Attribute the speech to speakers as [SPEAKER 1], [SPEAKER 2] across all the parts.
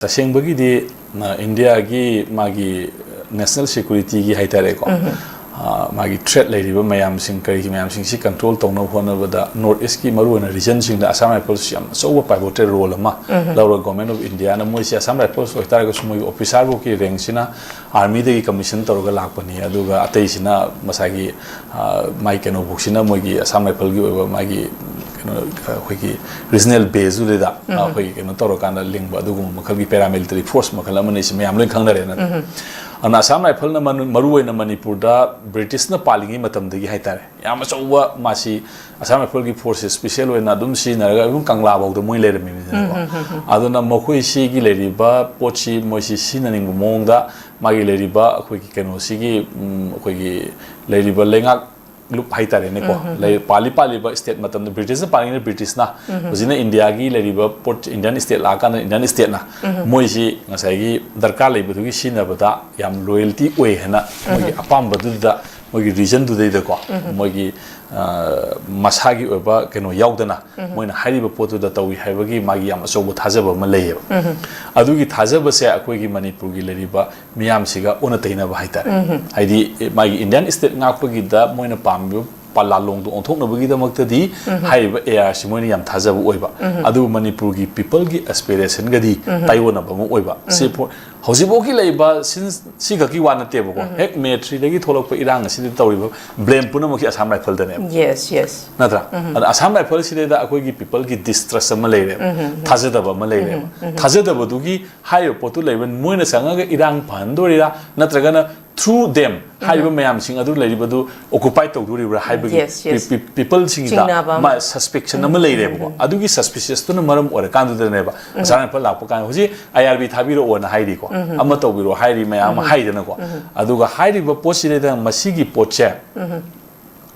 [SPEAKER 1] Tashengbagi India gi magi national security gi haitare ko magi threat lady ba mayam sing kari mayam sing si control tongna hona bada north east ki maru na region sing da Assam Rifles yam so wa pivotal role ma laura government of India na moi si Assam Rifles o tar ga sumoi officer bo ki rank sina army de commission torga lakpani aduga atei sina masagi mai keno buksina moi gi Assam Rifles gi magi Hoki regional base da hoki keno toro kana link ba dugum makhalgi paramilitary force makhala mani si mayam leng khangnare na ana Assam Rifle na maruoi na Manipur da British na palingi matam degi haitare yam chauwa masi Assam Rifle gi forces special we na dum si naraga dum kangla bau da moi lere mi aduna mokoi si gi leri ba pochi moisi sinaning mong da magi leri ba khoi ki keno si gi khoi gi leri ba lenga look haitare ne ko lai pali ba state matam the British na paling British na ojina India gi le riba port Indian state la kana Indian state na moi si ngasai gi darkar le bu gi sina bada yam loyalty we hena moi gi apam badu da moi gi region du de ko moi gi masagi oba keno yaudana moi na hari ba potu da tawi haiba gi magi yam so bu thajaba ma leye adu gi thajaba se akoi gi Manipur gi le riba miyam siga ona taina ba haitare haidi magi Indian state ngak pa gi da moi na pambu palalong do onthok na bagi da makta di haiba air si moi ni yam thajaba oiba adu Manipur gi people gi aspiration ga di taiwana ba mo oiba se Hosibo ki leiba since si ga ki wana te bo hek metri legi tholok pa irang si de tawriba blame puna mo ki Assam Rifle da ne
[SPEAKER 2] yes
[SPEAKER 1] natra Assam Rifle si da akoi gi people gi distress ma leire thajada ba ma leire thajada ba du gi hayo potu leiben moina sanga ga irang pandorira natra ga na through them haiba mayam sing adu leiriba du occupy to du ribra haiba gi people sing da ma suspicion ma leire bo adu gi suspicious to na maram ora kan du ne ba Assam Rifle la pa kan hoji IRB thabiro ona hairi ko ama tawbiro hairi mayam haidana ko aduga hairi ba posire da masigi poche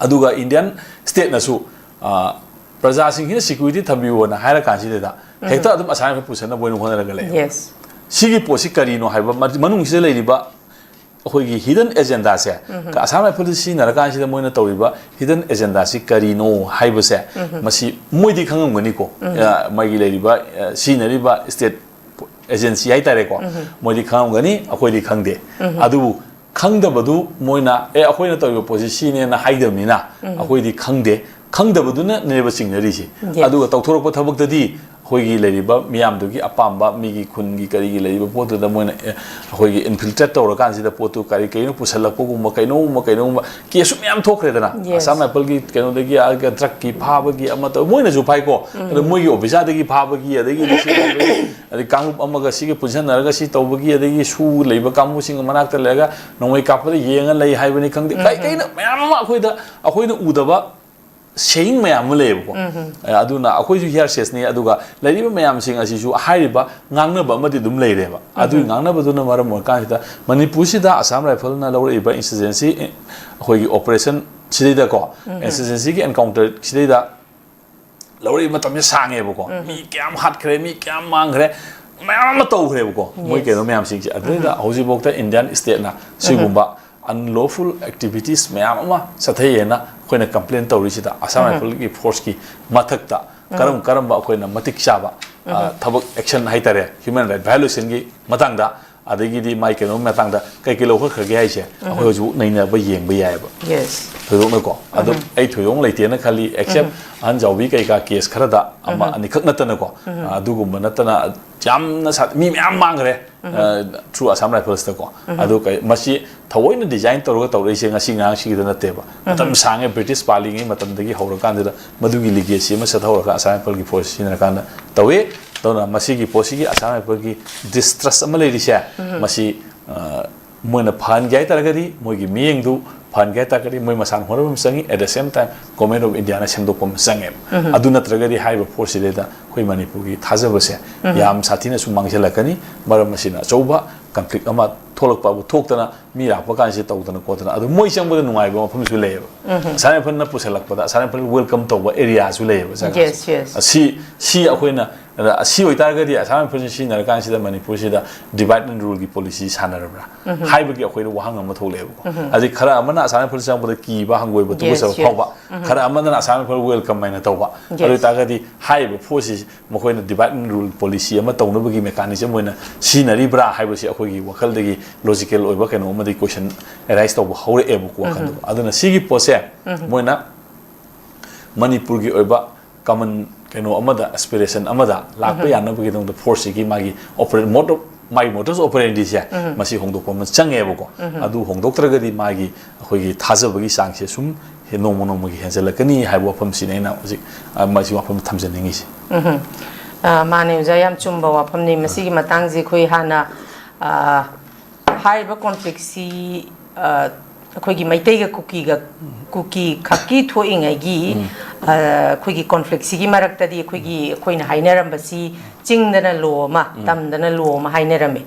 [SPEAKER 1] aduga Indian state na su praja sing hin security thabiwo na haira kan si da hekta adum Assam Rifle pusana boinu hona la gale
[SPEAKER 2] yes
[SPEAKER 1] sigi posi karino haiba manung se leiriba hoigi hidden agenda se ka Assam Rifle si na kan si da moina tawriba hidden agenda si karino haiba se masi moidi khangam gani ko magi leiriba si na riba state agency ai tare ko moi di khang gani akoi di khang de adu khang da badu moina akoi na tawi position ne na haidam ni na akoi di khang da badu na ne ba singnari si adu ta thorok pa thabak da di hoigi leriba miyam du gi apamba mi gi khun gi kari gi leriba potu da moina hoigi infiltrate tawra kan si da potu kari kaino pusalak ko ma kaino ke su miyam thokre da na Assam Rifle gi kaino de gi aga truck ki phaba gi ama to moina ju pai ko moi gi officer de gi phaba gi de gi adi kang amaga si gi position naraga si tawba gi de gi su leiba kamu sing manak ta lega nongoi kap da yenga lei haibani khang de kai na miyam ma akoi na udaba saying mayam lebo aduna akoi ju here says ni aduga lariba mayam sing asi ju haiba ngangna ba madi dum leireba adu ngangna ba duna maram mo kan sida Manipur sida Assam Rifle na lawre iba insurgency khoi gi operation chida ko insurgency gi encounter chida lawre matam sange bo ko mi kyam hat khre mi kyam mang khre mayam ma to khre bo ko moi ke no mayam sing aduna hoji bokta Indian state na sigumba unlawful activities mayam ama sathayena koina complaint tawri sida Assam Rifle ki force ki mathak ta karam ba koina matik chaba thabak action haitare human right violation gi matang da adagi di mai keno matang da kai kilo kho khage ai se akoi ju naina ba yeng ba yai ba
[SPEAKER 2] yes
[SPEAKER 1] thoyong na ko adu ai thoyong leite na khali except an jawbi kai ka case khara da ama ani khak natana ko adu gum natana jam na sat mi am mangre through Assam Rifles ta ko adu kai masi thawoi na design tawra tawrei se ngasi ngang si da na te ba matam sange British palingi matam dagi hawra kan da madugi legacy ma sa thawra ka Assam Rifle gi force sin kan tawe tawna masi gi posi gi Assam Rifle gi distrust ama le ri se masi moina phan gai taragari moi gi mieng du phan gai taragari moi masan horam sangi at the same time government of India na semdopom sange aduna taragari haiba force le da khoi Manipur gi thajaba se yam sathina su mangselakani maram masina chauba conflict ama tholakpa bu thoktana mi rakpa kan se tawdana kotana adu moi changba nungai ba mafam su leyeba asana phun na pusalakpa da asana phun welcome tawba area su leyeba jaga
[SPEAKER 2] yes yes
[SPEAKER 1] si akoina si oi targadi asana phun si na kan sida manipur sida divide and rule gi policy sanarabra haibagi akoina wahang ama tholeba adi khara amana asana phun changba ki ba hangoi ba tu sa phawba khara amana asana phun welcome maina tawba adu targadi haiba forces makoina divide and rule policy ama tawnabagi mechanism moina sinari bra haiba si akoigi wakal dagi logical oiba keno amadi question arise tawba hore ebu ko kan aduna sigi pose moina manipur gi oiba common keno amada aspiration amada lakpa yana bagi dong the force gi magi operate motor mai motors operandi sia masi hongdok pam change ebu ko adu hongdok tragadi magi akoigi thajabagi sangse sum he no mono magi henselakani haibo pam sinena hojik masi wapam thamjaningi si
[SPEAKER 2] mane jayam chumba wapam ni masi gi matang ji khoi hana हाइबा conflict सी अखोगी मैतेगा कुकी खकी थोइंगगी अखोगी conflict सी मरक्तदी अखोगी अखोइना हाइनरमबसी चिंगदना लोमा तमदना लोमा हाइनरमे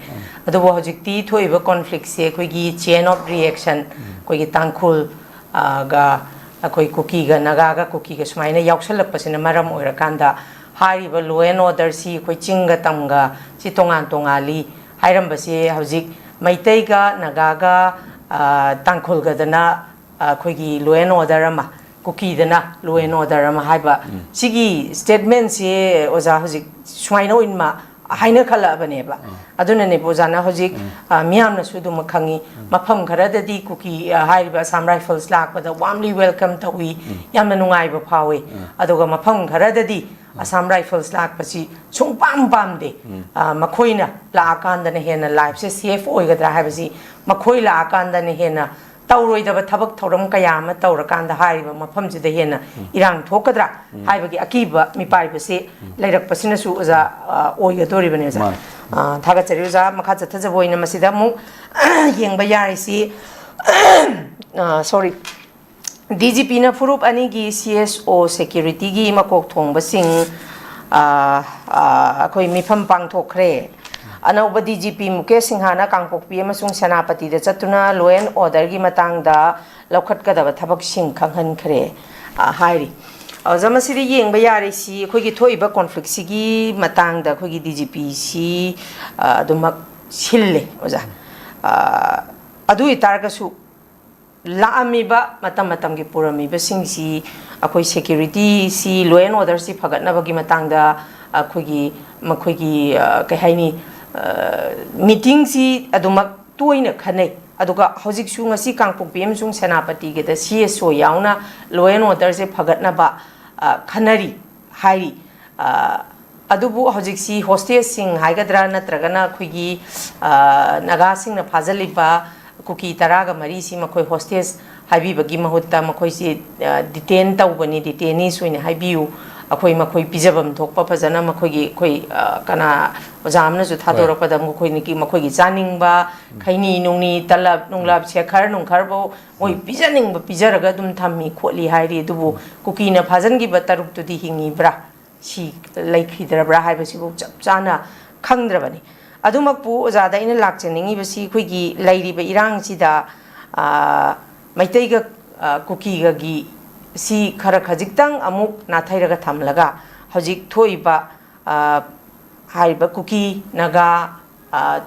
[SPEAKER 2] अदुबो हजिक्ति थोइबा कॉन्फ्लिक्ट से अखोगी चेन ऑफ रिएक्शन अखोगी तांखुल गा अखोई कुकीगा नगागा कुकीगा सुमाइना यावसलपसिना मरम ओइरकांदा हाइबा लो एंड ऑर्डर सी अखोई चिंगा तमगा सी तोंगान तोंगाली हाइरमबसी हजिक मैतेगा नगागा तांखुलगदना अखोगी लो एंड ऑर्डर अमा कुकीदना लो एंड ऑर्डर अमा हाइबा सिगी स्टेटमेंट से ओजा हजिक सुमाइनो इनमा हाइना खलाबनेबा अदुनने बोजाना हजिक मियामना सुदुम खंगी मफम खरददी कुकी हाइबा साम राइफल्स लाकबदा वार्मली वेलकम तवी यामना नुंगाइबा फावे अदुगा मफम खरददी असम राइफल्स लाकपसी सुंपाम पामदे मखोइना लाकांदने हेना लाइफ से सेफ ओइगद्रा हाइबसी मखोइ लाकांदने हेना तौरोइदबा थबक थौरम कयाम तौरकांदा हाइबा मफमजिदा हेना इरांग थोकद्रा हाइबगी अकीबा मिपाइबसे लैरकपसिनसु ओजा ओइगदोरिबने जा थागचरि ओजा मखा जथजबोइना मसिदा मु येंगबा यारिसी sorry DGP na furup ani gi CSO security gi makok thong basing akoi mifam pang thokre anauba DGP Mukesh Singhana kangpokpi amasung senapati da chatuna law and order gi matang da laukhat kadaba thabak sing khanghan khre hairi jamasiri yengba yari si khoi gi thoiba conflict si gi matang da khoi gi DGP si adumak sille oja adu itarga su लामीबा मतम मतम की पुरमीबा सिंगसी अखोई security सी law and order सी फगतनबगी मतंगदा अखोगी मखोगी कहाइनी मीटिंग सी अदुमक तोइना खनै अदुगा हौजिक सु ngasi कांगपोकपी अमसुंग सेनापति गेदा CSO यावना लो एंड ऑर्डर से फगतनबा खनरी हाइरी अदुबु हौजिक सी होस्टेस सिंग हाइगद्रा नत्रगना अखोगी नगा सिंग न फाजलिबा कुकी तरागा मरी सी मखोई होस्टेस हाइबीबगी महुत्ता मखोई सी डिटेन तौबनी डिटेनी सुइने हाइबियु अखोई मखोई पिजबम थोकपा फजना मखोई खोई कना ओजामना जु थादोरपदा मखोई निकी मखोई जानिंगबा खैनी नुंगनी तलब नुंगलाब सेखर नुंखरबो मोई पिजनिंगबा पिजरगा दुम थामी खोली हाइरी दुबु कुकी न फाजनगी बतरुक तुदी हिंगीब्रा सी लैखिदरब्रा हाइबसिबु चपचाना खंगद्रबनी अदुमकपु ओजादा इन लाक्चनिंगी बसी खुगी लैरिबा इरांगसिदा मैतैगा कुकीगा गी सी खरा खजिक्तंग अमुक नाथैरगा थमलगा हजिक थोइबा हाइबा कुकी नगा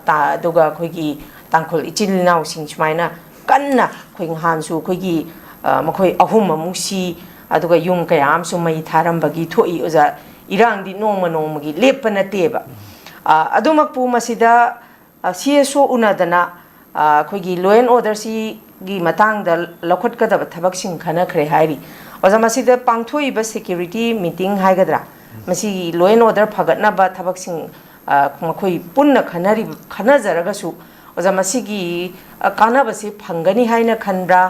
[SPEAKER 2] ता दुगा खुगी तांखुल इचिल नाउ सिंग सुमाइना कन्ना खुइंग हानसु खुगी मखोइ अहुम अमुसी अदुगा युंग कयाम सु मै थारमबगी थोइ ओजा इरांगदि नोंमा नोंमगी लेप्पा नतेबा अदुमकपु मसिदा CSO उनादना खोगी लो एंड ऑर्डर सी गी मतंगदा लखटकदब थबकसिंग खनखरे हाइरी ओजा मसिदा पांगथोइबा सिक्योरिटी मीटिंग हाइगद्रा मसी लो एंड ऑर्डर फगतनाबा थबकसिंग मखोई पुन्ना खनरी खनजरगसु ओजा मसिगी कानाबसे फंगनी हाइना खनब्रा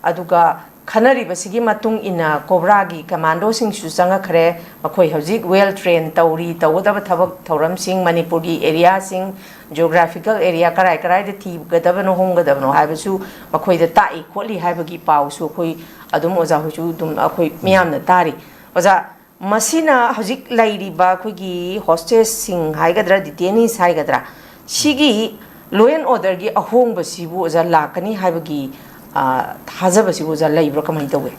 [SPEAKER 2] अदुगा खनरीबसिगी मतुंग इना कोब्रागी कमांडो सिंग सुचंगा खरे मखोई हजिक वेल ट्रेन तौरी तौगदब थबक थौरम सिंग मणिपुरी एरिया सिंग जियोग्राफिकल एरिया कराय कराय दे थीगदबनो होंगदबनो हाइबसु मखोई द ताई खोली हाइबगी पाउसु खोई अदुम ओजा हुसु दुम अखोई मियामना तारी ओजा मसिना हजिक लाइरिबा खोगी होस्टेस सिंग हाइगद्रा डिटेनीस हाइगद्रा सिगी law and order gi ahong basibu ja lakani haibagi thaja basibu ja leibro kamai tawe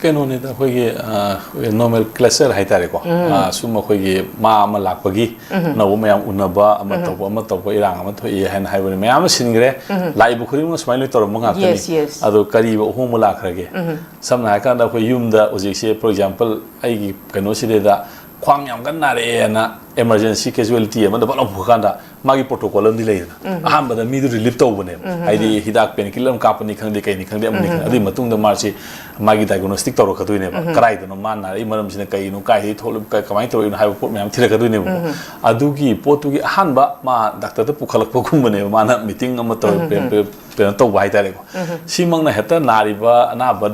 [SPEAKER 1] keno ne da khoi normal classer hai tare ko suma khoi ma ama lakpagi na wo mayam unaba ama to irang ama thoi han hai bani mayam singre lai bu khuri mo smile tor mo nga tani ado kari bo hom la khrage samna ka da khoi yum da ojik se for example ai gi keno side da khwang yam kan na re na emergency casualty ama da ba lo kan da magi protocol am di le na aham da mi du relief to bane ai di hidak pen kilam company khang di kai ni khang di am ni adi matung da mar si magi diagnostic to ro khadui ne karai da no man na ai maram sine kai no kai thol kai kamai to in hai pot me am thira khadui ne adu gi potu gi han ba ma doctor da pukhalak pokum bane ma na meeting am to pe to bai ta re ko simang na heta nari ba na ba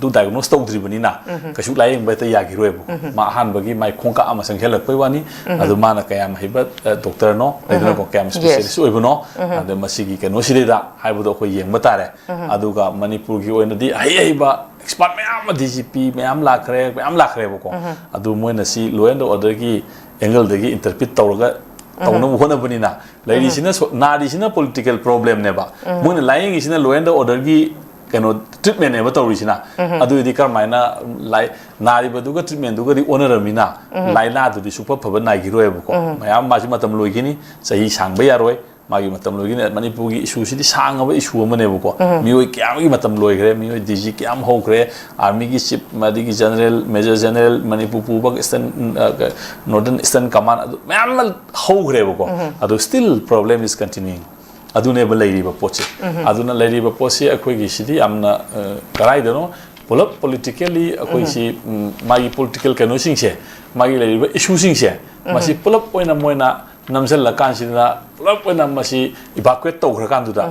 [SPEAKER 1] du diagnose to dri bani na ka shu lai ba ta ya gi roi bu ma han ba gi mai khong ka ama sang helak pai wani adu ma na kayam hai ba doctor no ko kayam specialist oi bu no adu masigi ke no sirida hai bu do ko yeng ba ta re adu ga manipur gi oina di ai ba expert mayam DGP mayam lakre bu ko adu moina si law and order gi angle de gi interpret tawga tawna bu hona bani na lai sina nari sina political problem ne ba moina lying sina law and order gi kano treatment ne ba tawri sina adu di kar maina lai nari ba du ga treatment du ga di honor mina lai la du di super phaba nai gi roi bu ko mayam ma si matam loi gi ni sahi sang ba ya roi magi matam loi gi ne manipur gi issue si di sang ba issue ma ne bu ko mioi kyam gi matam loi gre mioi DG kyam ho gre army gi chief madi gi general major general manipur pu ba eastern northern eastern command mayam ho gre bu ko adu still problem is continuing adune ba leiri ba poche aduna leiri ba poche akoi gi sidi amna karai dano polop politically akoi si magi political kano sing se magi leiri ba issue sing se masi polop oina moina namsel la kan sina polop oina masi evacuate to gra kan du da